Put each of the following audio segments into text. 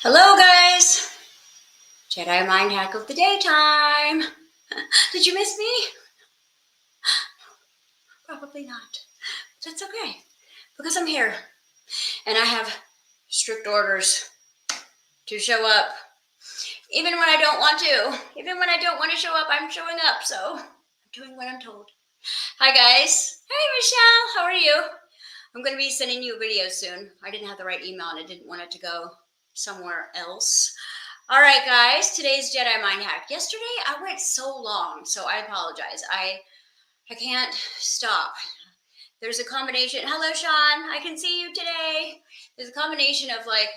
Hello, guys. Jedi Mind hack of the daytime. Did you miss me? Probably not. That's okay because I'm here and I have strict orders to show up. Even when I don't want to. Even when I don't want to show up, I'm showing up. So I'm doing what I'm told. Hi, guys. Hey, Michelle. How are you? I'm going to be sending you a video soon. I didn't have the right email and I didn't want it to go somewhere else. All right, guys, today's Jedi Mind hack. Yesterday, I went so long, so I apologize. I can't stop. There's a combination. Hello, Sean. I can see you today. There's a combination of like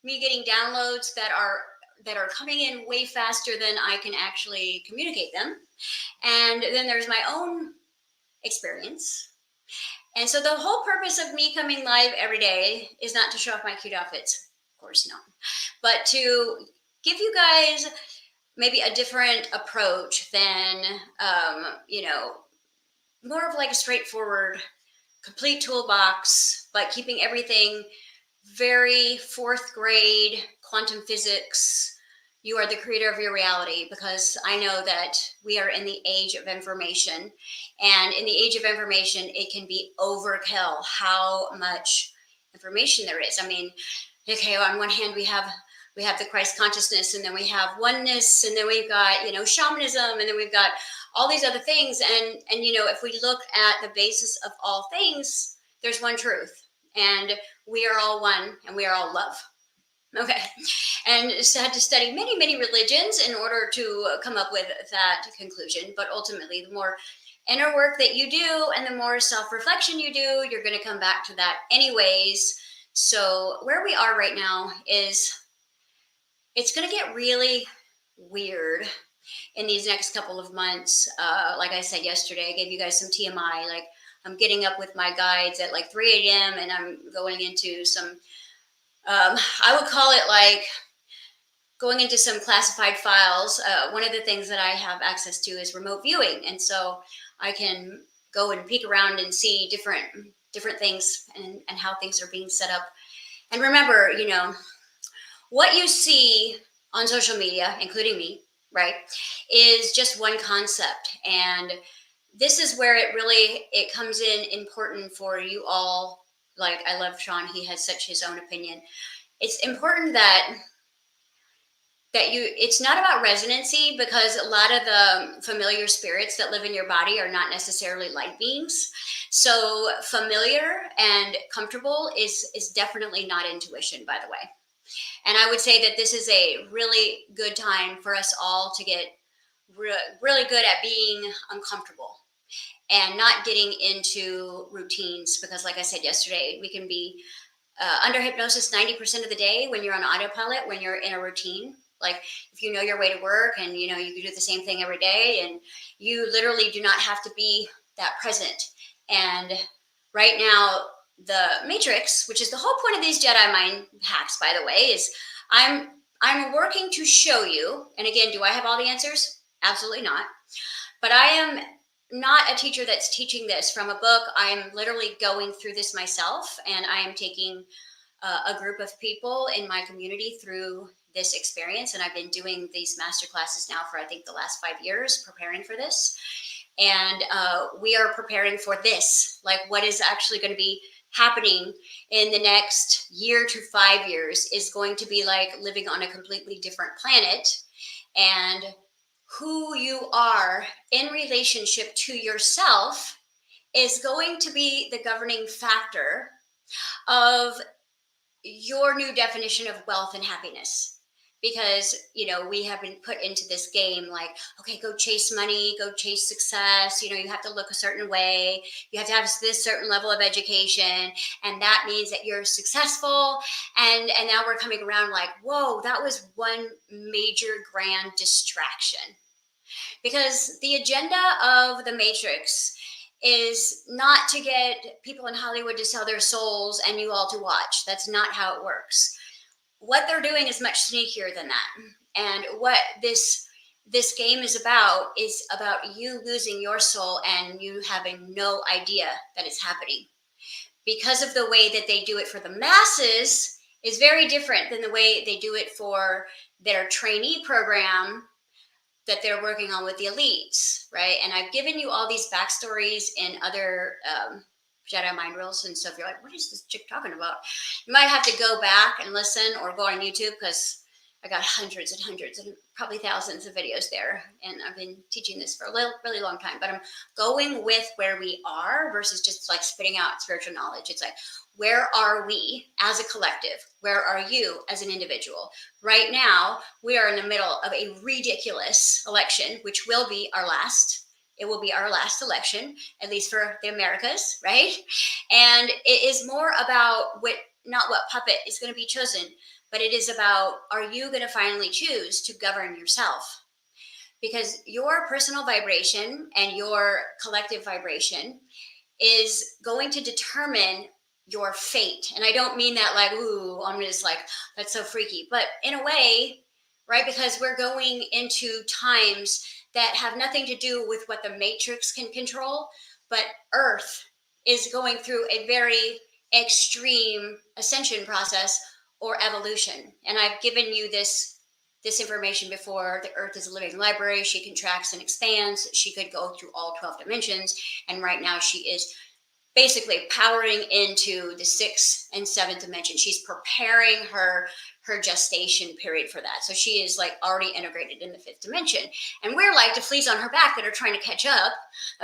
me getting downloads that are coming in way faster than I can actually communicate them. And then there's my own experience. And so the whole purpose of me coming live every day is not to show off my cute outfits. Of course, no. But to give you guys maybe a different approach than, more of like a straightforward, complete toolbox, but keeping everything very fourth grade quantum physics. You are the creator of your reality, because I know that we are in the age of information, and in the age of information, it can be overkill how much information there is. I mean, okay, on one hand, we have the Christ consciousness, and then we have oneness, and then we've got, shamanism, and then we've got all these other things. And if we look at the basis of all things, there's one truth, and we are all one, and we are all love. Okay. And so I had to study many, many religions in order to come up with that conclusion. But ultimately, the more inner work that you do and the more self-reflection you do, you're going to come back to that anyways. So where we are right now is, it's going to get really weird in these next couple of months. Like I said yesterday, I gave you guys some TMI. Like, I'm getting up with my guides at like 3 a.m. and I'm going into some, I would call it like going into some classified files. One of the things that I have access to is remote viewing. And so I can go and peek around and see different things and how things are being set up. And remember, what you see on social media, including me, right, is just one concept. And this is where it comes in important for you all. Like, I love Sean. He has such his own opinion. It's important that it's not about resonancy, because a lot of the familiar spirits that live in your body are not necessarily light beings. So familiar and comfortable is definitely not intuition, by the way. And I would say that this is a really good time for us all to get really good at being uncomfortable and not getting into routines. Because like I said yesterday, we can be under hypnosis 90% of the day when you're on autopilot, when you're in a routine. Like, if you know your way to work and you can do the same thing every day, and you literally do not have to be that present. And right now, the matrix, which is the whole point of these Jedi Mind hacks, by the way, is I'm working to show you. And again, do I have all the answers? Absolutely not. But I am not a teacher that's teaching this from a book. I'm literally going through this myself, and I am taking a group of people in my community through this experience. And I've been doing these master classes now for, I think, the last 5 years, preparing for this. And we are preparing for this, like what is actually going to be happening in the next year to 5 years is going to be like living on a completely different planet. And who you are in relationship to yourself is going to be the governing factor of your new definition of wealth and happiness. Because, we have been put into this game like, okay, go chase money, go chase success. You have to look a certain way. You have to have this certain level of education. And that means that you're successful. And now we're coming around like, whoa, that was one major grand distraction. Because the agenda of the Matrix is not to get people in Hollywood to sell their souls and you all to watch. That's not how it works. What they're doing is much sneakier than that. And what this game is about you losing your soul and you having no idea that it's happening. Because of the way that they do it for the masses is very different than the way they do it for their trainee program that they're working on with the elites, right? And I've given you all these backstories in other Jedi Mind reels. And so if you're like, what is this chick talking about? You might have to go back and listen or go on YouTube, because I got hundreds and hundreds and probably thousands of videos there. And I've been teaching this for a really long time, but I'm going with where we are versus just like spitting out spiritual knowledge. It's like, where are we as a collective? Where are you as an individual? Right now, we are in the middle of a ridiculous election, which will be our last. It will be our last election, at least for the Americas, right? And it is more about not what puppet is going to be chosen, but it is about, are you going to finally choose to govern yourself? Because your personal vibration and your collective vibration is going to determine your fate. And I don't mean that like, ooh, I'm just like, that's so freaky. But in a way, right, because we're going into times that have nothing to do with what the matrix can control, but Earth is going through a very extreme ascension process or evolution. And I've given you this information before. The Earth is a living library. She contracts and expands. She could go through all 12 dimensions. And right now she is basically powering into the 6th and 7th dimension. She's preparing her gestation period for that. So she is like already integrated in the 5th dimension. And we're like the fleas on her back that are trying to catch up.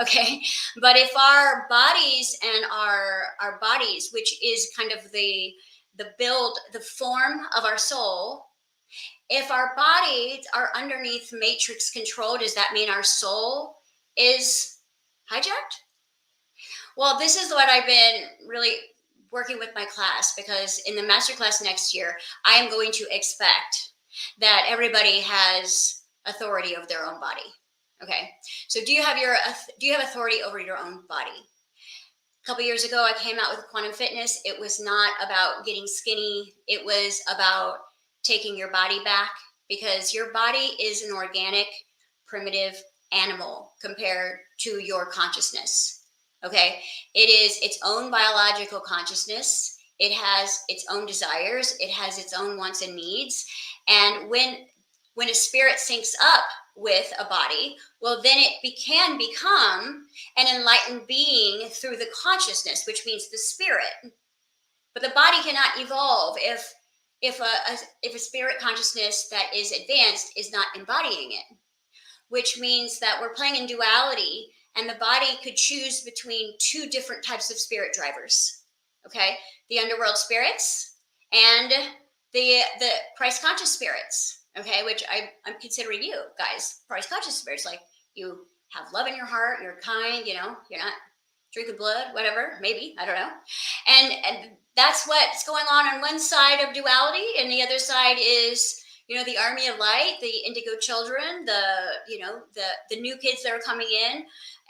Okay. But if our bodies and our bodies, which is kind of the build, the form of our soul, if our bodies are underneath matrix control, does that mean our soul is hijacked? Well, this is what I've been really working with my class, because in the masterclass next year, I am going to expect that everybody has authority over their own body. Okay. So do you have authority over your own body? A couple years ago, I came out with Quantum Fitness. It was not about getting skinny. It was about taking your body back, because your body is an organic, primitive animal compared to your consciousness. Okay, it is its own biological consciousness. It has its own desires. It has its own wants and needs. And when a spirit syncs up with a body, well, then it can become an enlightened being through the consciousness, which means the spirit. But the body cannot evolve if a spirit consciousness that is advanced is not embodying it, which means that we're playing in duality. And the body could choose between 2 different types of spirit drivers, okay? The underworld spirits and the Christ conscious spirits, okay? Which I'm considering you guys, Christ conscious spirits. Like, you have love in your heart, you're kind, you're not drinking blood, whatever, maybe, I don't know. And that's what's going on one side of duality, and the other side is, the army of light, the indigo children, the new kids that are coming in,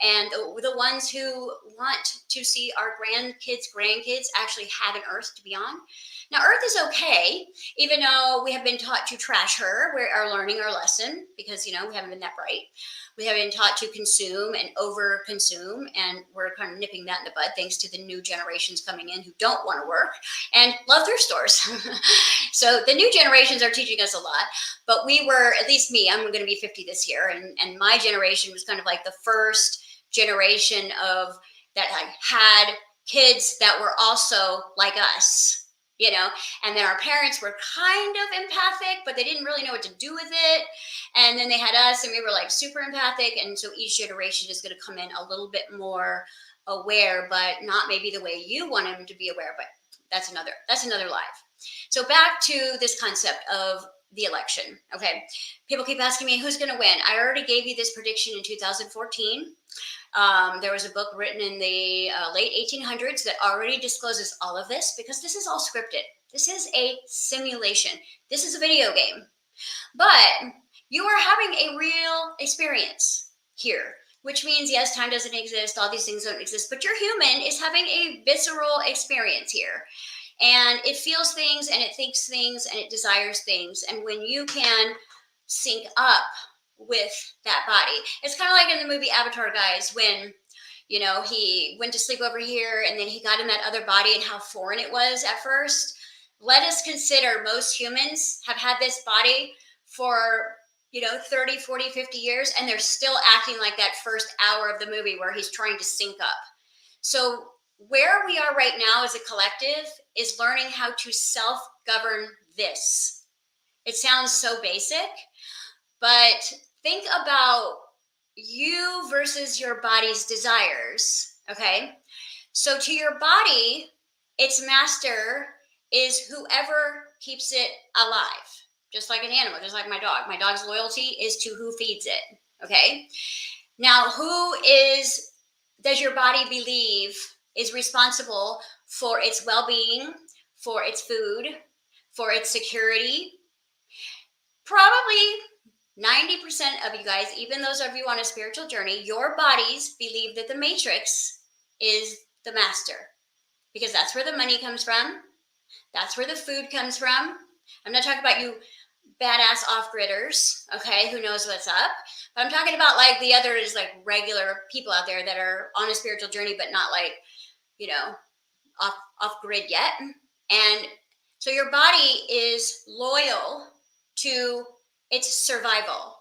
and the ones who want to see our grandkids actually have an Earth to be on. Now, Earth is okay, even though we have been taught to trash her. We are learning our lesson, because, we haven't been that bright. We have been taught to consume and over-consume, and we're kind of nipping that in the bud thanks to the new generations coming in who don't want to work and love thrift stores. So the new generations are teaching us a lot, but we were, at least me, I'm going to be 50 this year, and my generation was kind of like the first generation of that had kids that were also like us. And then our parents were kind of empathic, but they didn't really know what to do with it. And then they had us, and we were like super empathic. And so each generation is going to come in a little bit more aware, but not maybe the way you want them to be aware. But that's another live. So back to this concept of the election. Okay. People keep asking me, who's going to win? I already gave you this prediction in 2014. There was a book written in the late 1800s that already discloses all of this, because this is all scripted. This is a simulation. This is a video game. But you are having a real experience here, which means, yes, time doesn't exist. All these things don't exist. But your human is having a visceral experience here. And it feels things, and it thinks things, and it desires things. And when you can sync up with that body, it's kind of like in the movie Avatar, guys, when he went to sleep over here and then he got in that other body, and how foreign it was at first. let us consider most humans have had this body for 30, 40, 50 years, and they're still acting like that first hour of the movie where he's trying to sync up. So where we are right now as a collective is learning how to self-govern this. It sounds so basic, but think about you versus your body's desires, okay? So to your body, its master is whoever keeps it alive, just like an animal, just like my dog. My dog's loyalty is to who feeds it, okay? Now, does your body believe is responsible for its well-being, for its food, for its security? Probably 90% of you guys, even those of you on a spiritual journey, your bodies believe that the matrix is the master, because that's where the money comes from. That's where the food comes from. I'm not talking about you badass off-gridders, okay, who knows what's up. But I'm talking about like the others, like regular people out there that are on a spiritual journey, but not like, off-grid yet. And so your body is loyal to its survival.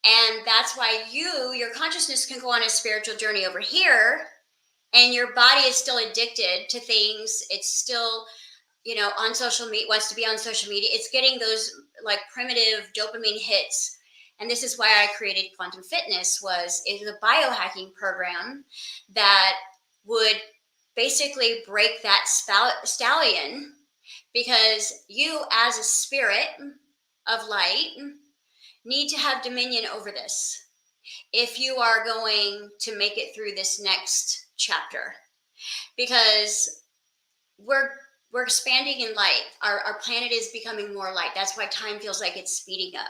And that's why your consciousness can go on a spiritual journey over here, and your body is still addicted to things. It's still, on social media, wants to be on social media. It's getting those like primitive dopamine hits. And this is why I created Quantum Fitness. It was a biohacking program that would basically break that stallion, because you as a spirit of light need to have dominion over this if you are going to make it through this next chapter, because we're expanding in light. Our planet is becoming more light. That's why time feels like it's speeding up.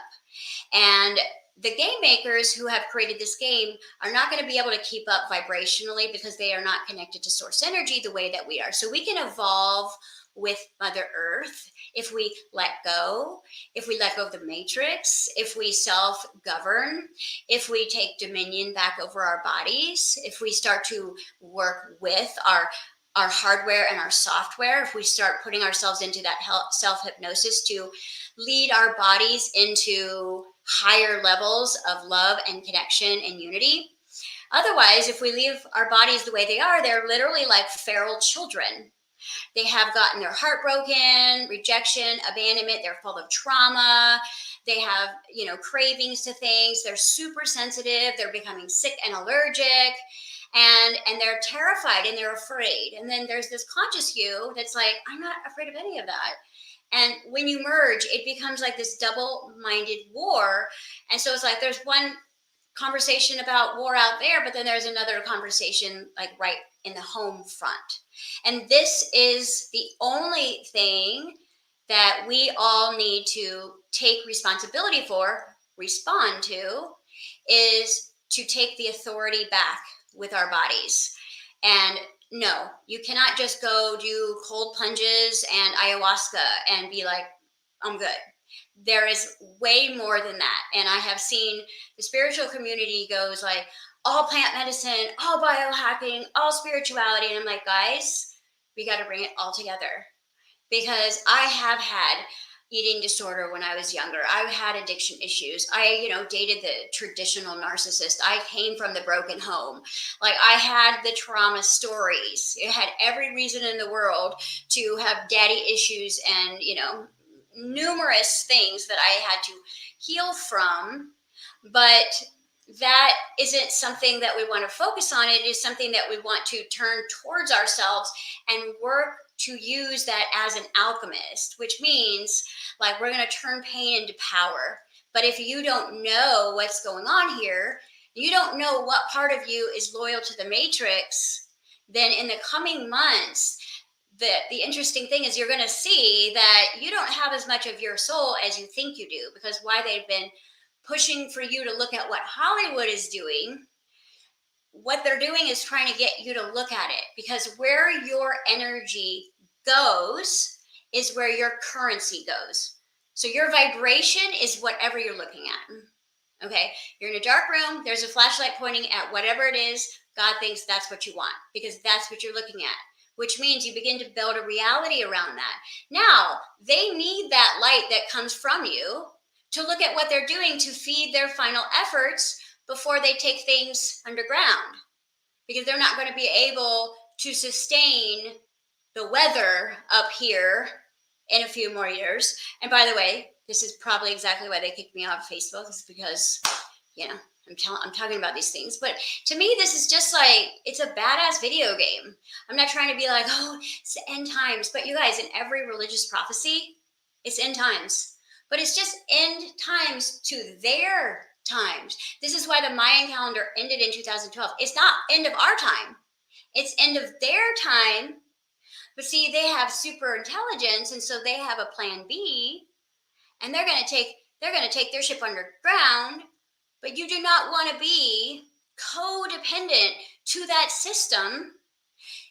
And the game makers who have created this game are not going to be able to keep up vibrationally, because they are not connected to source energy the way that we are. So we can evolve with Mother Earth if we let go of the matrix, if we self-govern, if we take dominion back over our bodies, if we start to work with our hardware and our software, if we start putting ourselves into that self-hypnosis to lead our bodies into higher levels of love and connection and unity. Otherwise, if we leave our bodies the way they are, they're literally like feral children. They have gotten their heart broken, rejection, abandonment. They're full of trauma. They have, cravings to things. They're super sensitive. They're becoming sick and allergic. And they're terrified and they're afraid. And then there's this conscious you that's like, I'm not afraid of any of that. And when you merge, it becomes like this double-minded war. And so it's like there's one conversation about war out there, but then there's another conversation like right in the home front. And this is the only thing that we all need to take responsibility for, respond to, is to take the authority back with our bodies. And no, you cannot just go do cold plunges and ayahuasca and be like, I'm good. There is way more than that. And I have seen the spiritual community goes like all plant medicine, all biohacking, all spirituality. And I'm like, guys, we got to bring it all together, because I have had eating disorder when I was younger. I had addiction issues. I, dated the traditional narcissist. I came from the broken home. Like, I had the trauma stories. It had every reason in the world to have daddy issues and, numerous things that I had to heal from. But that isn't something that we want to focus on. It is something that we want to turn towards ourselves and work to use that as an alchemist, which means like we're going to turn pain into power. But if you don't know what's going on here, you don't know what part of you is loyal to the matrix, then in the coming months, the interesting thing is you're going to see that you don't have as much of your soul as you think you do, because why they've been pushing for you to look at what Hollywood is doing. What they're doing is trying to get you to look at it, because where your energy goes is where your currency goes. So your vibration is whatever you're looking at. Okay, you're in a dark room, there's a flashlight pointing at whatever it is. God thinks that's what you want, because that's what you're looking at. which means you begin to build a reality around that. Now, they need that light that comes from you to look at what they're doing to feed their final efforts before they take things underground, because they're not going to be able to sustain the weather up here in a few more years. And by the way, this is probably exactly why they kicked me off Facebook, is because, you know, I'm talking about these things. But to me, this is just like, it's a badass video game. I'm not trying to be like, oh, it's the end times. But you guys, in every religious prophecy, it's end times. But it's just end times to their times. This is why the Mayan calendar ended in 2012. It's not end of our time. It's end of their time. But see, they have super intelligence, and so they have a plan B, and they're going to take their ship underground. But you do not want to be codependent to that system.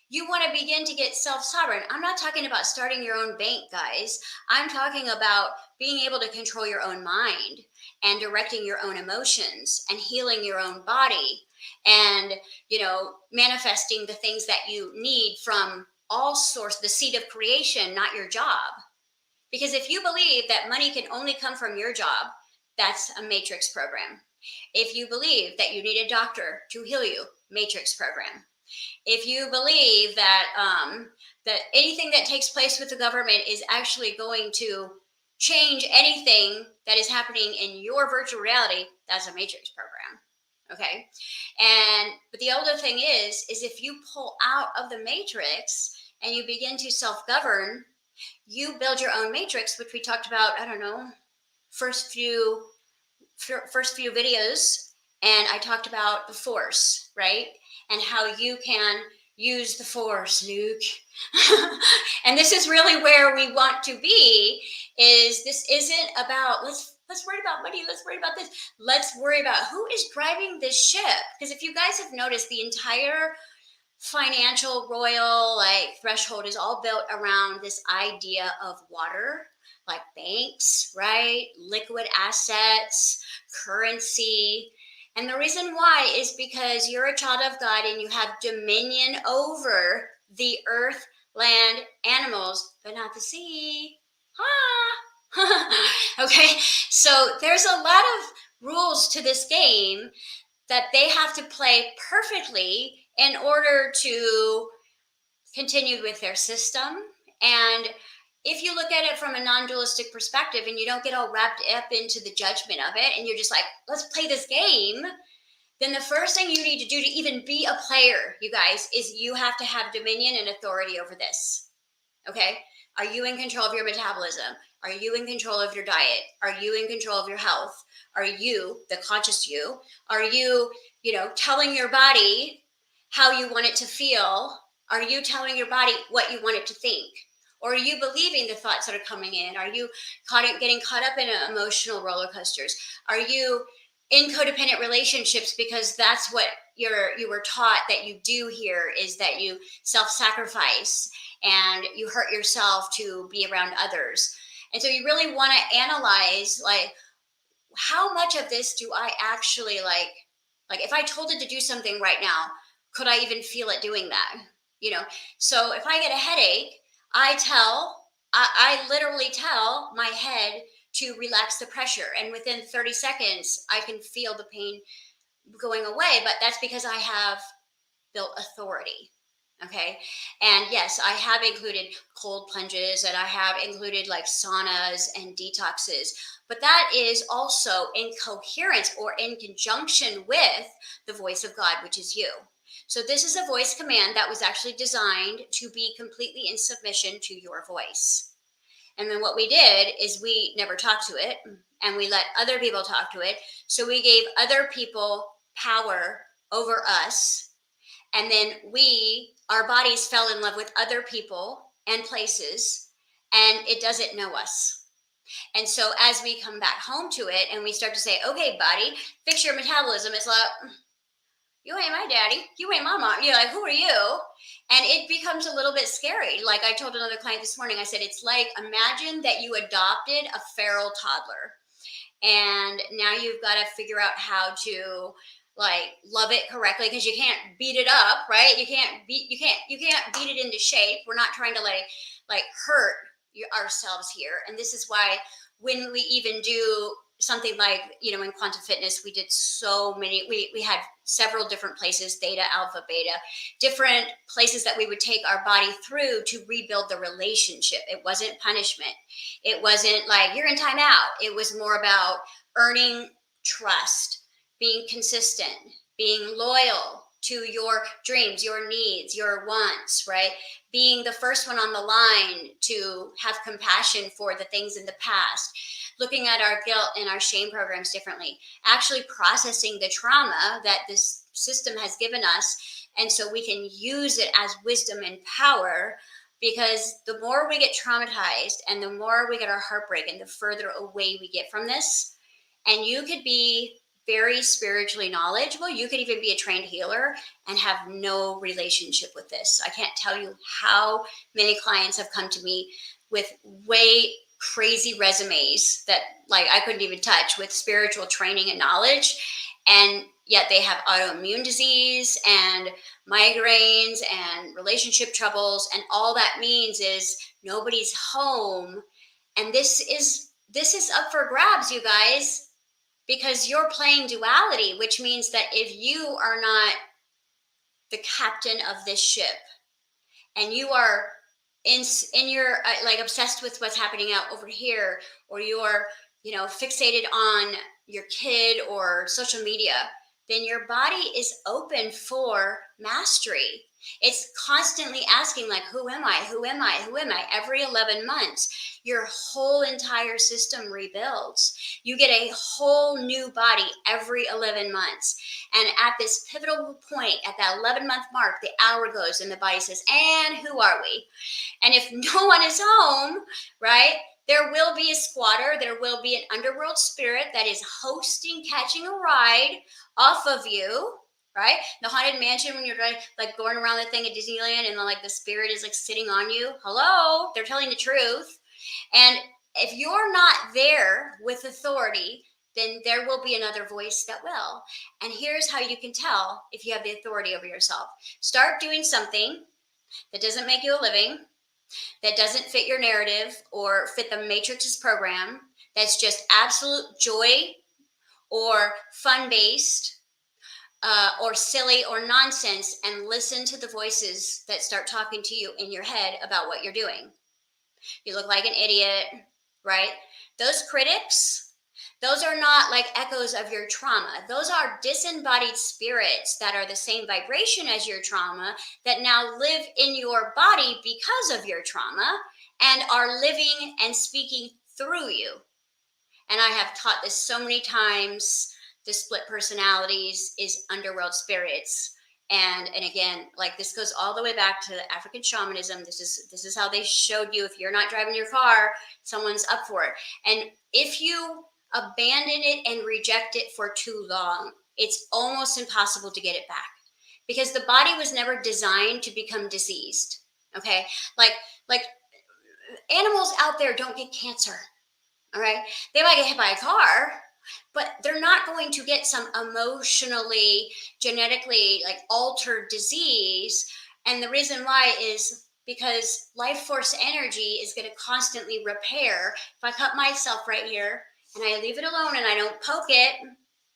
You want to begin to get self-sovereign. I'm not talking about starting your own bank, guys. I'm talking about being able to control your own mind and directing your own emotions and healing your own body and, manifesting the things that you need from all source, the seed of creation, not your job. Because if you believe that money can only come from your job, that's a matrix program. If you believe that you need a doctor to heal you, matrix program. If you believe that that anything that takes place with the government is actually going to change anything that is happening in your virtual reality, that's a matrix program. Okay. But the other thing is if you pull out of the matrix and you begin to self-govern, you build your own matrix, which we talked about, I don't know, first few videos, and I talked about the force, right? And how you can use the force, Luke. And this is really where we want to be, is this isn't about, let's worry about money, let's worry about this. Let's worry about who is driving this ship. Because if you guys have noticed, the entire financial royal threshold is all built around this idea of water, like banks, right? Liquid assets, currency. And the reason why is because you're a child of God and you have dominion over the earth, land, animals, but not the sea. Okay, so there's a lot of rules to this game that they have to play perfectly in order to continue with their system. And if you look at it from a non-dualistic perspective and you don't get all wrapped up into the judgment of it, and you're just like, let's play this game, then the first thing you need to do to even be a player, you guys, is you have to have dominion and authority over this. Okay? Are you in control of your metabolism? Are you in control of your diet? Are you in control of your health? Are you, the conscious you, are you, telling your body how you want it to feel? Are you telling your body what you want it to think? Or are you believing the thoughts that are coming in? Are you getting caught up in emotional roller coasters? Are you in codependent relationships because that's what you were taught that you do here, is that you self-sacrifice and you hurt yourself to be around others? And so you really want to analyze, how much of this do I actually like if I told it to do something right now, could I even feel it doing that? So if I get a headache, I literally tell my head to relax the pressure. And within 30 seconds, I can feel the pain going away. But that's because I have built authority. Okay. And yes, I have included cold plunges, and I have included saunas and detoxes. But that is also in coherence or in conjunction with the voice of God, which is you. So this is a voice command that was actually designed to be completely in submission to your voice. And then what we did is we never talked to it, and we let other people talk to it. So we gave other people power over us. And then our bodies fell in love with other people and places, and it doesn't know us. And so as we come back home to it and we start to say, okay, body, fix your metabolism, it's like, you ain't my daddy, you ain't my mom. You're like, who are you? And it becomes a little bit scary. Like I told another client this morning, I said, it's like, imagine that you adopted a feral toddler. And now you've got to figure out how to like love it correctly, because you can't beat it up, right? You can't beat it into shape. We're not trying to like hurt ourselves here. And this is why when we even do something like, in quantum fitness, we did so many, we had several different places, theta, alpha, beta, different places that we would take our body through to rebuild the relationship. It wasn't punishment. It wasn't like you're in timeout. It was more about earning trust, being consistent, being loyal to your dreams, your needs, your wants, right? Being the first one on the line to have compassion for the things in the past, looking at our guilt and our shame programs differently, actually processing the trauma that this system has given us. And so we can use it as wisdom and power, because the more we get traumatized and the more we get our heart broken, the further away we get from this. And you could be very spiritually knowledgeable. You could even be a trained healer and have no relationship with this. I can't tell you how many clients have come to me with way crazy resumes that like I couldn't even touch, with spiritual training and knowledge, and yet they have autoimmune disease and migraines and relationship troubles, and all that means is nobody's home. And this is up for grabs, you guys, because you're playing duality, which means that if you are not the captain of this ship and you are in your like obsessed with what's happening out over here, or you're fixated on your kid or social media, then your body is open for mastery. It's constantly asking, like, who am I? Who am I? Who am I? Every 11 months, your whole entire system rebuilds. You get a whole new body every 11 months. And at this pivotal point, at that 11-month mark, the hour goes and the body says, and who are we? And if no one is home, right, there will be a squatter. There will be an underworld spirit that is hosting, catching a ride off of you, right? The haunted mansion, when you're like going around the thing at Disneyland and like the spirit is like sitting on you. Hello, they're telling the truth. And if you're not there with authority, then there will be another voice that will. And here's how you can tell if you have the authority over yourself. Start doing something that doesn't make you a living, that doesn't fit your narrative or fit the Matrix's program, that's just absolute joy or fun-based, or silly or nonsense, and listen to the voices that start talking to you in your head about what you're doing. You look like an idiot, right? Those critics, those are not like echoes of your trauma. Those are disembodied spirits that are the same vibration as your trauma, that now live in your body because of your trauma and are living and speaking through you. And I have taught this so many times. The split personalities is underworld spirits. And again, like, this goes all the way back to African shamanism. This is how they showed you, if you're not driving your car, someone's up for it. And if you abandon it and reject it for too long, it's almost impossible to get it back, because the body was never designed to become diseased. Okay, like animals out there don't get cancer. All right, they might get hit by a car, but they're not going to get some emotionally, genetically like altered disease. And the reason why is because life force energy is going to constantly repair. If I cut myself right here and I leave it alone and I don't poke it,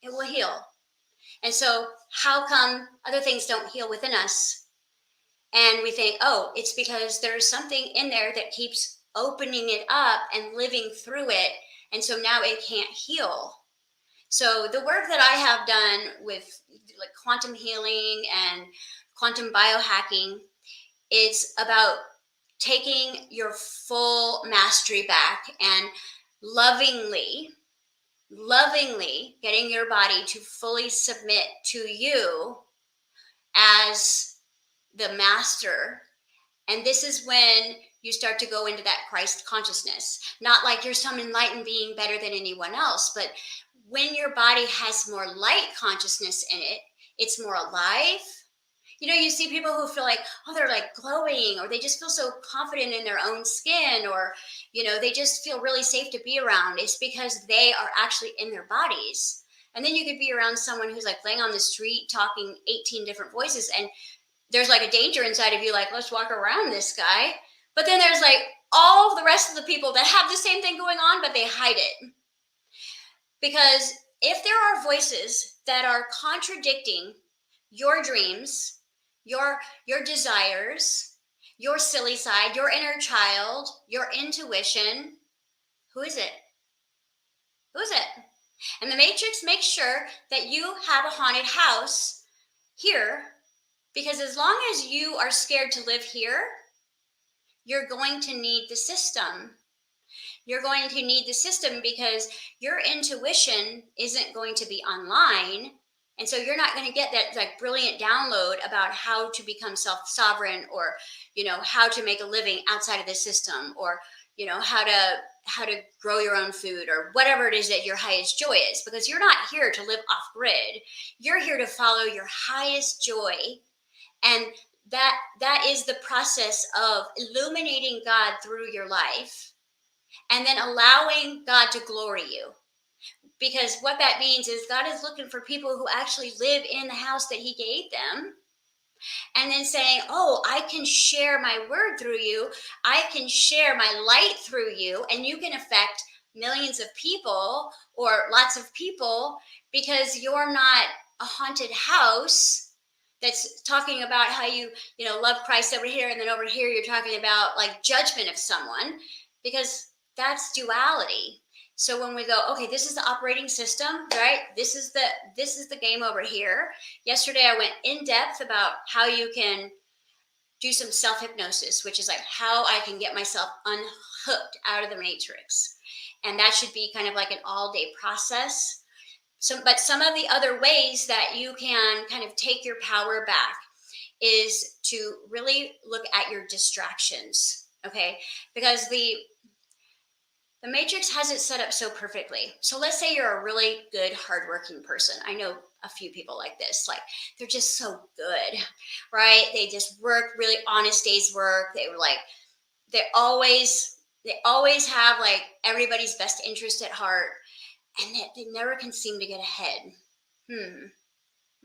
it will heal. And so how come other things don't heal within us? And we think, oh, it's because there's something in there that keeps opening it up and living through it. And so now it can't heal. So the work that I have done with like quantum healing and quantum biohacking, it's about taking your full mastery back and lovingly getting your body to fully submit to you as the master. And this is when you start to go into that Christ consciousness. Not like you're some enlightened being better than anyone else, but when your body has more light consciousness in it, it's more alive. You see people who feel like, oh, they're like glowing, or they just feel so confident in their own skin, or, they just feel really safe to be around. It's because they are actually in their bodies. And then you could be around someone who's like playing on the street, talking 18 different voices. And there's like a danger inside of you, like, let's walk around this guy. But then there's like all of the rest of the people that have the same thing going on, but they hide it. Because if there are voices that are contradicting your dreams, your desires, your silly side, your inner child, your intuition, who is it? Who is it? And the Matrix makes sure that you have a haunted house here, because as long as you are scared to live here, you're going to need the system. You're going to need the system because your intuition isn't going to be online. And so you're not going to get that like brilliant download about how to become self-sovereign, or, how to make a living outside of the system, or, how to grow your own food, or whatever it is that your highest joy is, because you're not here to live off grid. You're here to follow your highest joy. And that is the process of illuminating God through your life, and then allowing God to glory you. Because what that means is God is looking for people who actually live in the house that he gave them, and then saying, oh, I can share my word through you. I can share my light through you, and you can affect millions of people or lots of people, because you're not a haunted house that's talking about how you love Christ over here, and then over here you're talking about like judgment of someone, because that's duality. So when we go, okay, this is the operating system, right? This is the game over here. Yesterday I went in depth about how you can do some self-hypnosis, which is like how I can get myself unhooked out of the matrix. And that should be kind of like an all-day process. But some of the other ways that you can kind of take your power back is to really look at your distractions, okay? Because the matrix has it set up so perfectly. So let's say you're a really good, hardworking person. I know a few people like this. Like, they're just so good, right? They just work really honest days work. They always have like everybody's best interest at heart, and they never can seem to get ahead.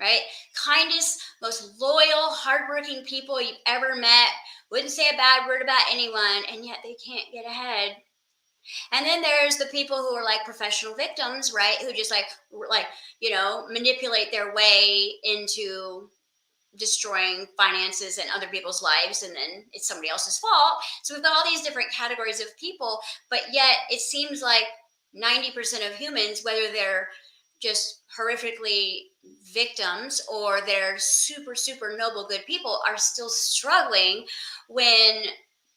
Right? Kindest, most loyal, hardworking people you've ever met, wouldn't say a bad word about anyone, and yet they can't get ahead. And then there's the people who are like professional victims, right? Who just manipulate their way into destroying finances and other people's lives, and then it's somebody else's fault. So we've got all these different categories of people, but yet it seems like 90% of humans, whether they're just horrifically victims or they're super, super noble, good people, are still struggling when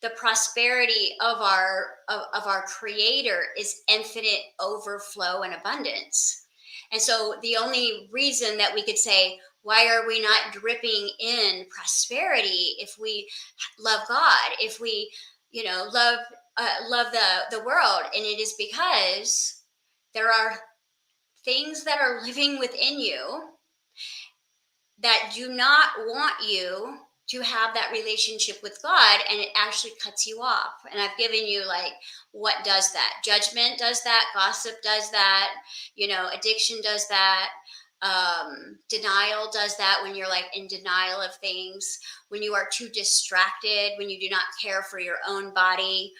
the prosperity of our creator is infinite overflow and abundance. And so the only reason that we could say, why are we not dripping in prosperity if we love God, if we love the world? And it is because there are things that are living within you that do not want you to have that relationship with God, and it actually cuts you off. And I've given you like what does that. Judgment does that. Gossip does that. Addiction does that. Denial does that, when you're like in denial of things, when you are too distracted, when you do not care for your own body,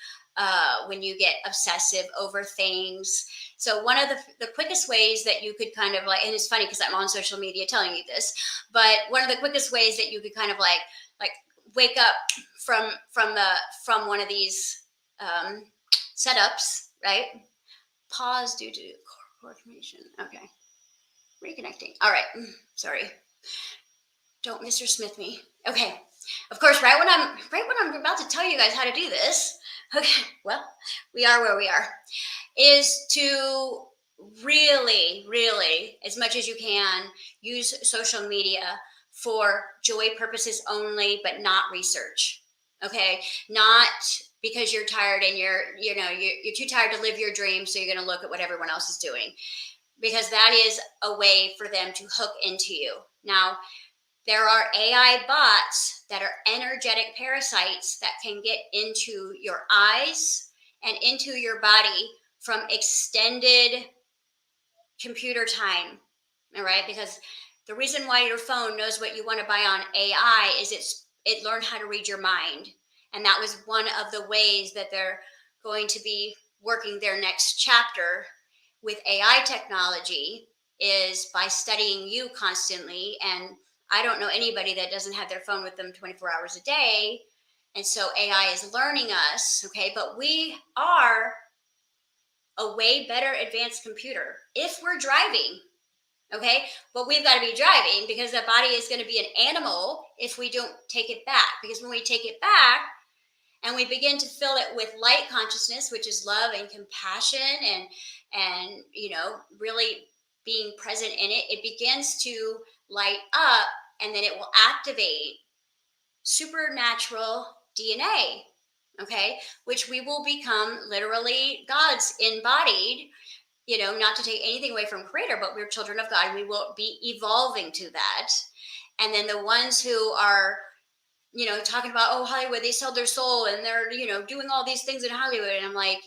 when you get obsessive over things. So one of the quickest ways that you could kind of like, and it's funny because I'm on social media telling you this, but one of the quickest ways that you could kind of like wake up from one of these setups, right? Pause due to coordination. Okay. Reconnecting. All right. Sorry. Don't Mr. Smith me. Okay. Of course, right when I'm about to tell you guys how to do this, okay, well, we are where we are, is to really, really, as much as you can, use social media for joy purposes only, but not research. Okay? Not because you're tired and you're too tired to live your dream, so you're going to look at what everyone else is doing, because that is a way for them to hook into you. Now, there are AI bots that are energetic parasites that can get into your eyes and into your body from extended computer time, all right? Because the reason why your phone knows what you want to buy on AI is it learned how to read your mind. And that was one of the ways that they're going to be working their next chapter with AI technology is by studying you constantly. And I don't know anybody that doesn't have their phone with them 24 hours a day. And so AI is learning us, okay? But we are a way better advanced computer if we're driving, okay? But we've got to be driving because the body is going to be an animal if we don't take it back. Because when we take it back and we begin to fill it with light consciousness, which is love and compassion and really being present in it, it begins to light up, and then it will activate supernatural DNA, okay, which we will become literally gods embodied, not to take anything away from creator, but we're children of God. We will be evolving to that. And then the ones who are, talking about, oh, Hollywood, they sell their soul and they're, doing all these things in Hollywood. And I'm like,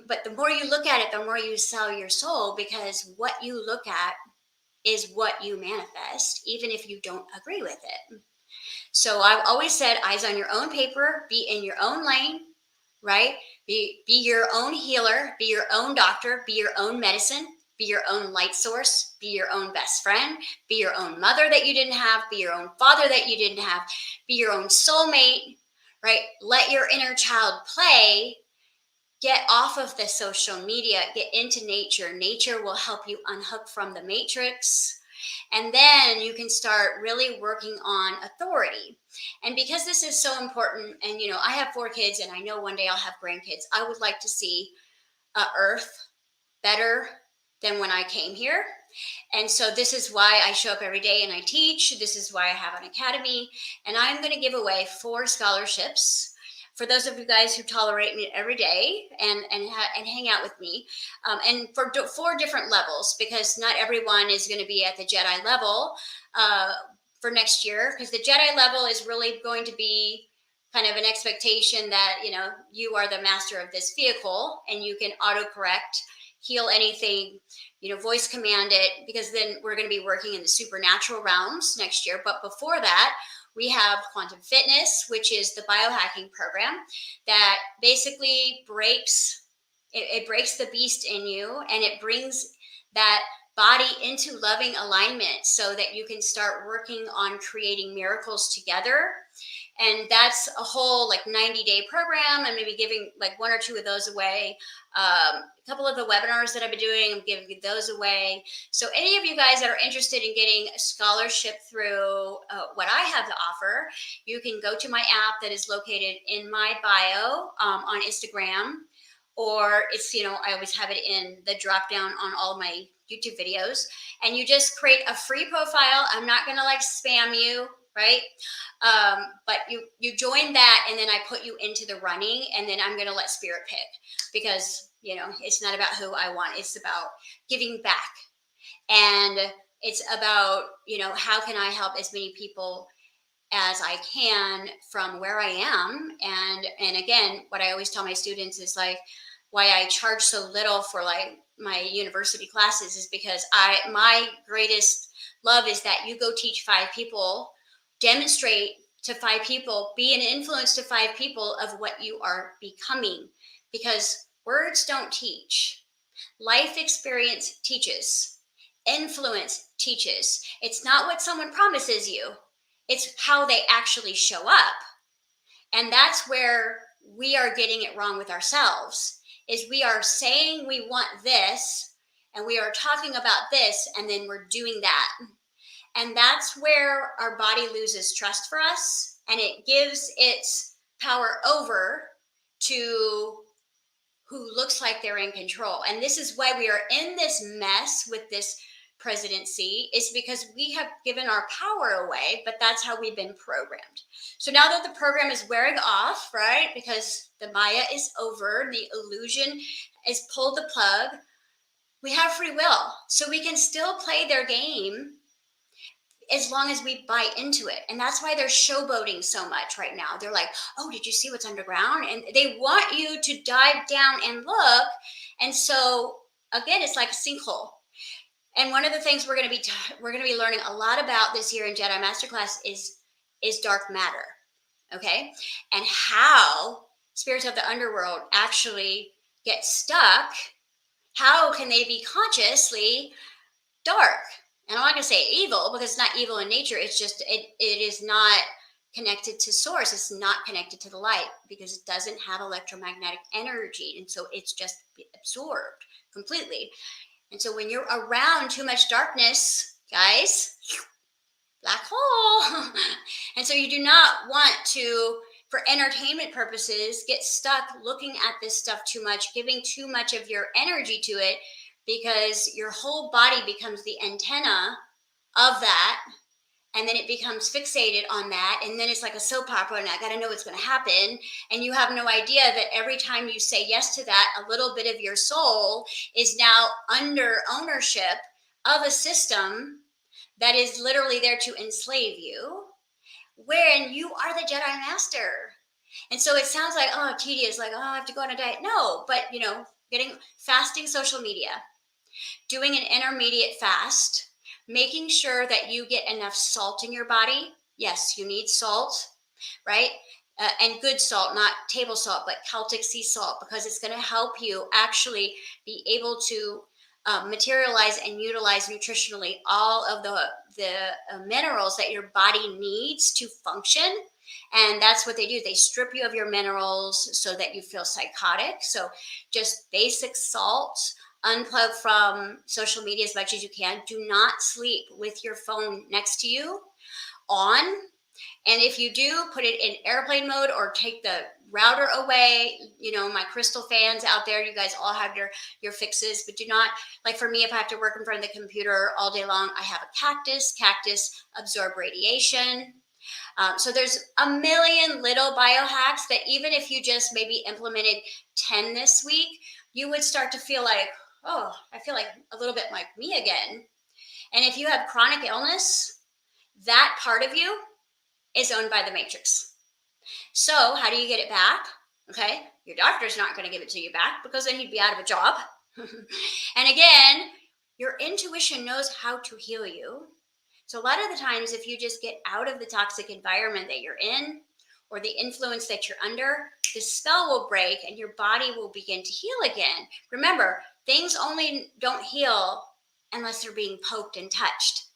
but the more you look at it, the more you sell your soul, because what you look at is what you manifest, even if you don't agree with it. So I've always said, eyes on your own paper, be in your own lane, right? Be your own healer, be your own doctor, be your own medicine, be your own light source, be your own best friend, be your own mother that you didn't have, be your own father that you didn't have, be your own soulmate, right? Let your inner child play. Get off of the social media, get into nature. Nature will help you unhook from the matrix. And then you can start really working on authority. And because this is so important, and I have 4 kids, and I know one day I'll have grandkids, I would like to see Earth better than when I came here. And so this is why I show up every day and I teach. This is why I have an academy. And I'm going to give away 4 scholarships for those of you guys who tolerate me every day and hang out with me, and for 4 different levels, because not everyone is going to be at the Jedi level for next year, because the Jedi level is really going to be kind of an expectation that you are the master of this vehicle and you can autocorrect, heal anything, voice command it, because then we're going to be working in the supernatural realms next year. But before that, we have quantum fitness, which is the biohacking program that basically breaks the beast in you, and it brings that body into loving alignment so that you can start working on creating miracles together. And that's a whole 90-day program. I'm maybe giving 1 or 2 of those away. A couple of the webinars that I've been doing, I'm giving those away. So any of you guys that are interested in getting a scholarship through what I have to offer, you can go to my app that is located in my bio on Instagram, or it's, I always have it in the drop down on all of my YouTube videos, and you just create a free profile. I'm not going to spam you, right? But you join that, and then I put you into the running, and then I'm going to let spirit pick, because it's not about who I want. It's about giving back, and it's about how can I help as many people as I can from where I am. And again, what I always tell my students is why I charge so little for my university classes is because my greatest love is that you go teach 5 people, demonstrate to 5 people, be an influence to 5 people of what you are becoming, because words don't teach. Life experience teaches. Influence teaches. It's not what someone promises you. It's how they actually show up. And that's where we are getting it wrong with ourselves, is we are saying we want this, and we are talking about this, and then we're doing that. And that's where our body loses trust for us, and it gives its power over to who looks like they're in control. And this is why we are in this mess with this presidency, is because we have given our power away, but that's how we've been programmed. So now that the program is wearing off, right, because the Maya is over, the illusion is pulled the plug, we have free will. So we can still play their game as long as we buy into it. And that's why they're showboating so much right now. They're like, oh, did you see what's underground? And they want you to dive down and look. And so, again, it's like a sinkhole. And one of the things we're going to be learning a lot about this year in Jedi Masterclass is dark matter, okay? And how spirits of the underworld actually get stuck. How can they be consciously dark? And I'm not going to say evil, because it's not evil in nature. It's just it is not connected to source. It's not connected to the light, because it doesn't have electromagnetic energy, and so it's just absorbed completely. And so when you're around too much darkness, guys, black hole. And so you do not want to, for entertainment purposes, get stuck looking at this stuff too much, giving too much of your energy to it, because your whole body becomes the antenna of that. And then it becomes fixated on that. And then it's like a soap opera, and I got to know what's going to happen. And you have no idea that every time you say yes to that, a little bit of your soul is now under ownership of a system that is literally there to enslave you, wherein you are the Jedi Master. And so it sounds like, oh, tedious, like, oh, I have to go on a diet. No, but, fasting social media, doing an intermediate fast, making sure that you get enough salt in your body. Yes, you need salt, right? And good salt, not table salt, but Celtic sea salt, because it's going to help you actually be able to materialize and utilize nutritionally all of the minerals that your body needs to function. And that's what they do. They strip you of your minerals so that you feel psychotic. So just basic salt. Unplug from social media as much as you can. Do not sleep with your phone next to you on. And if you do, put it in airplane mode or take the router away. My crystal fans out there, you guys all have your fixes, but do not, like for me, if I have to work in front of the computer all day long, I have a cactus. Cactus absorb radiation. So there's a million little biohacks that even if you just maybe implemented 10 this week, you would start to feel like, oh, I feel like a little bit like me again. And if you have chronic illness, that part of you is owned by the matrix. So how do you get it back? Okay, your doctor's not going to give it to you back, because then he'd be out of a job. And again, your intuition knows how to heal you. So a lot of the times, if you just get out of the toxic environment that you're in, or the influence that you're under, the spell will break and your body will begin to heal again. Remember, things only don't heal unless they're being poked and touched.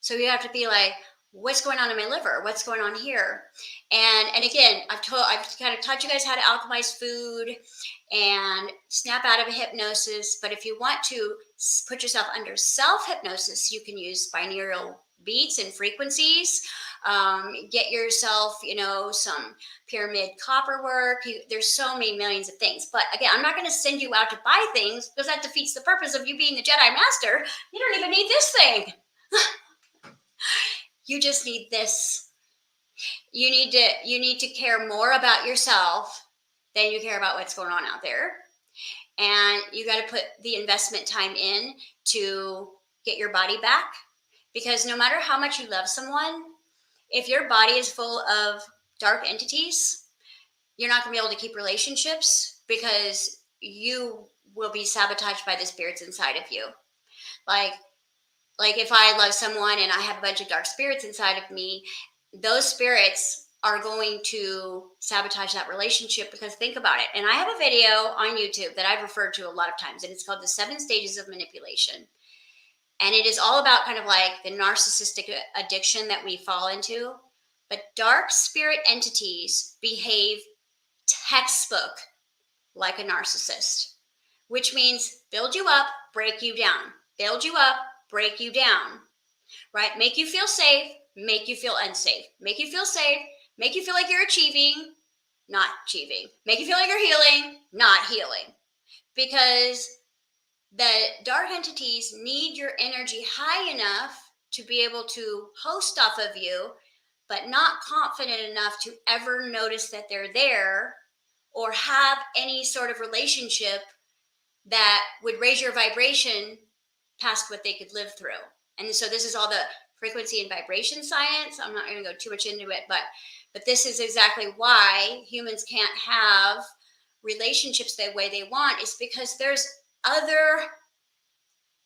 So you have to be like, what's going on in my liver? What's going on here? And again, I've kind of taught you guys how to alchemize food and snap out of a hypnosis. But if you want to put yourself under self-hypnosis, you can use binaural beats and frequencies. Get yourself, some pyramid copper work. There's so many millions of things. But again, I'm not going to send you out to buy things, because that defeats the purpose of you being the Jedi Master. You don't even need this thing. You just need this. You need to care more about yourself than you care about what's going on out there. And you got to put the investment time in to get your body back. Because no matter how much you love someone, if your body is full of dark entities, you're not going to be able to keep relationships, because you will be sabotaged by the spirits inside of you. Like if I love someone and I have a bunch of dark spirits inside of me, those spirits are going to sabotage that relationship. Because think about it. And I have a video on YouTube that I've referred to a lot of times, and it's called The 7 Stages of Manipulation. And it is all about kind of like the narcissistic addiction that we fall into. But dark spirit entities behave textbook like a narcissist, which means build you up, break you down. Build you up, break you down, right? Make you feel safe, make you feel unsafe. Make you feel safe, make you feel like you're achieving, not achieving. Make you feel like you're healing, not healing. Because the dark entities need your energy high enough to be able to host off of you, but not confident enough to ever notice that they're there or have any sort of relationship that would raise your vibration past what they could live through. And so this is all the frequency and vibration science. I'm not going to go too much into it, but this is exactly why humans can't have relationships the way they want, is because there's other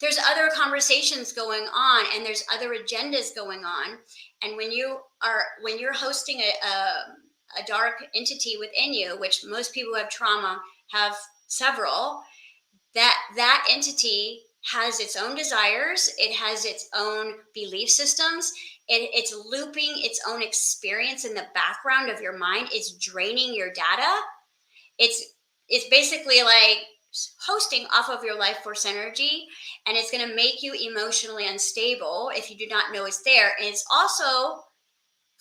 there's other conversations going on, and there's other agendas going on. And when you're hosting a dark entity within you, which most people who have trauma have several, that entity has its own desires, it has its own belief systems, it's looping its own experience in the background of your mind, it's draining your data, it's basically like hosting off of your life force energy, and it's going to make you emotionally unstable if you do not know it's there. And it's also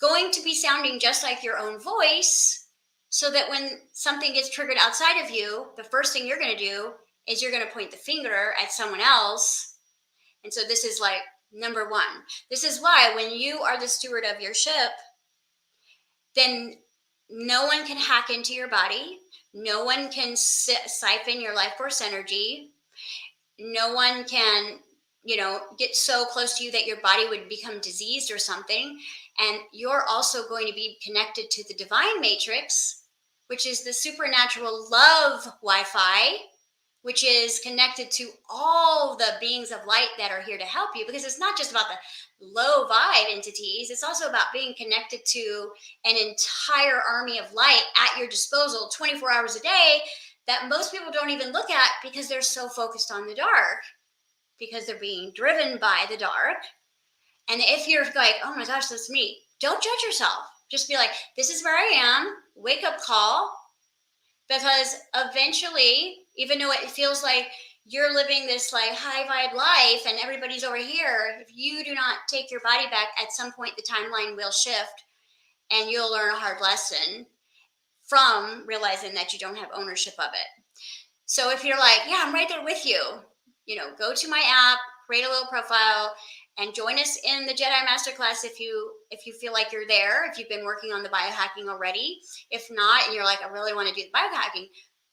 going to be sounding just like your own voice, so that when something gets triggered outside of you, the first thing you're going to do is you're going to point the finger at someone else. And so this is like number one. This is why when you are the steward of your ship, then no one can hack into your body. No one can siphon your life force energy. No one can, get so close to you that your body would become diseased or something. And you're also going to be connected to the divine matrix, which is the supernatural love Wi-Fi, which is connected to all the beings of light that are here to help you, because it's not just about the low vibe entities. It's also about being connected to an entire army of light at your disposal 24 hours a day that most people don't even look at because they're so focused on the dark, because they're being driven by the dark. And if you're like, oh my gosh, that's me, don't judge yourself. Just be like, this is where I am, wake up call. Because eventually, even though it feels like you're living this like high vibe life and everybody's over here, if you do not take your body back, at some point the timeline will shift and you'll learn a hard lesson from realizing that you don't have ownership of it. So if you're like, yeah, I'm right there with you, go to my app, create a little profile, and join us in the Jedi Masterclass if you feel like you're there, if you've been working on the biohacking already. If not, and you're like, I really want to do the biohacking,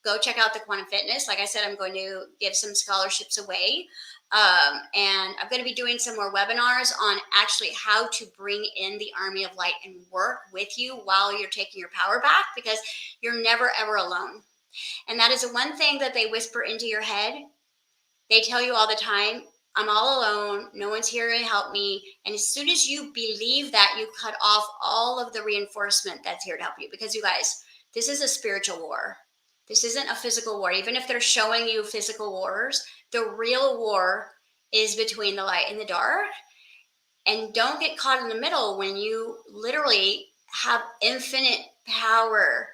go check out the Quantum Fitness. Like I said, I'm going to give some scholarships away. And I'm going to be doing some more webinars on actually how to bring in the army of light and work with you while you're taking your power back, because you're never, ever alone. And that is the one thing that they whisper into your head. They tell you all the time, I'm all alone. No one's here to help me. And as soon as you believe that, you cut off all of the reinforcement that's here to help you. Because you guys, this is a spiritual war. This isn't a physical war. Even if they're showing you physical wars, the real war is between the light and the dark. And don't get caught in the middle when you literally have infinite power.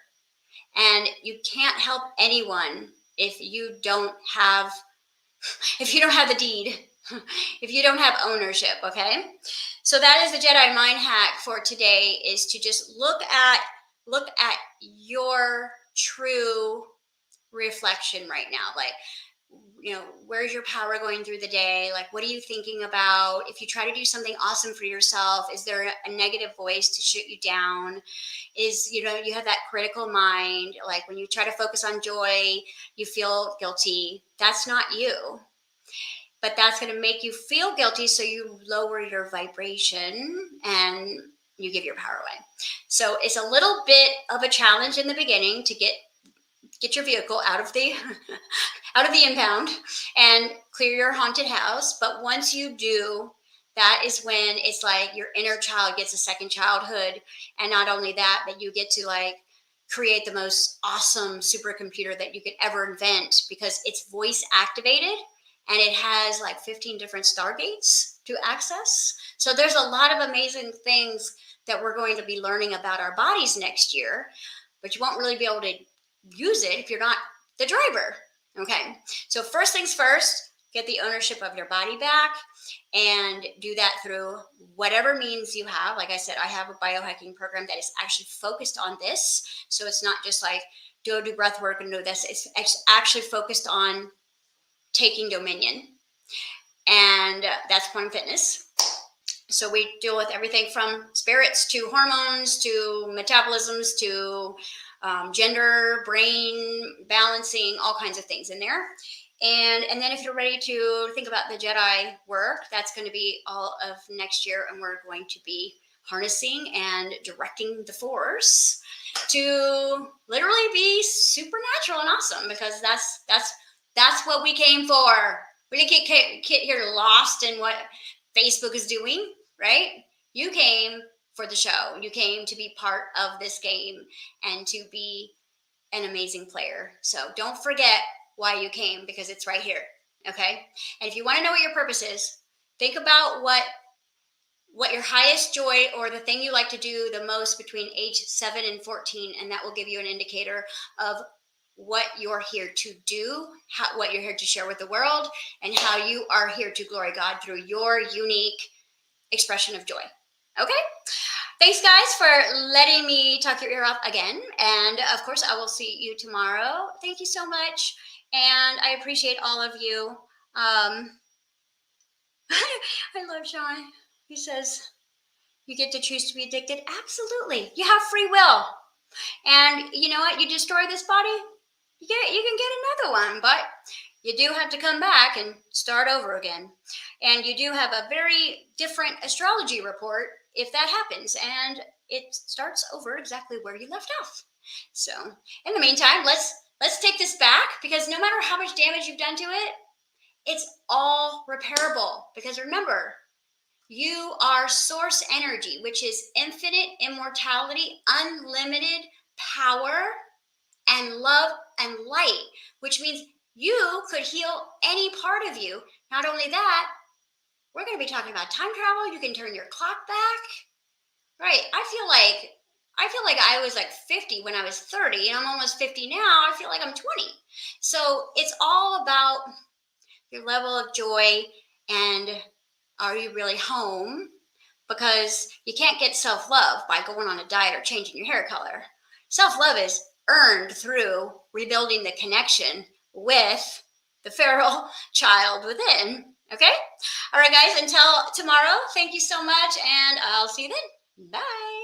And you can't help anyone if you don't have the deed, if you don't have ownership, okay? So that is the Jedi Mind hack for today, is to just look at your true reflection right now. Like, where's your power going through the day? Like, what are you thinking about? If you try to do something awesome for yourself, is there a negative voice to shoot you down? Is, you have that critical mind. Like when you try to focus on joy, you feel guilty. That's not you. But that's going to make you feel guilty, so you lower your vibration and you give your power away. So it's a little bit of a challenge in the beginning to get your vehicle out of the impound and clear your haunted house. But once you do, that is when it's like your inner child gets a second childhood. And not only that, but you get to like create the most awesome supercomputer that you could ever invent, because it's voice activated. And it has like 15 different stargates to access. So there's a lot of amazing things that we're going to be learning about our bodies next year, but you won't really be able to use it if you're not the driver. Okay. So first things first, get the ownership of your body back, and do that through whatever means you have. Like I said, I have a biohacking program that is actually focused on this. So it's not just like do breath work and do this. It's actually focused on taking dominion, and that's Quantum Fitness. So we deal with everything from spirits to hormones to metabolisms to gender, brain balancing, all kinds of things in there. And then if you're ready to think about the Jedi work, that's going to be all of next year, and we're going to be harnessing and directing the Force to literally be supernatural and awesome, because that's what we came for. We didn't get here lost in what Facebook is doing, right? You came for the show. You came to be part of this game and to be an amazing player. So don't forget why you came, because it's right here. Okay. And if you want to know what your purpose is, think about what your highest joy or the thing you like to do the most between age 7 and 14, and that will give you an indicator of what you're here to do, what you're here to share with the world, and how you are here to glory God through your unique expression of joy. Okay? Thanks, guys, for letting me talk your ear off again. And of course, I will see you tomorrow. Thank you so much. And I appreciate all of you. I love Sean. He says, you get to choose to be addicted. Absolutely. You have free will. And you know what? You destroy this body, you can get another one, but you do have to come back and start over again. And you do have a very different astrology report if that happens, and it starts over exactly where you left off. So in the meantime, let's take this back, because no matter how much damage you've done to it, it's all repairable. Because remember, you are source energy, which is infinite immortality, unlimited power, and love and light, which means you could heal any part of you. Not only that, we're going to be talking about time travel. You can turn your clock back. Right. I feel like I was like 50 when I was 30, and I'm almost 50 now. I feel like I'm 20. So it's all about your level of joy, and are you really home? Because you can't get self-love by going on a diet or changing your hair color. Self-love is earned through rebuilding the connection with the feral child within. Okay? All right, guys, until tomorrow, thank you so much, and I'll see you then. Bye.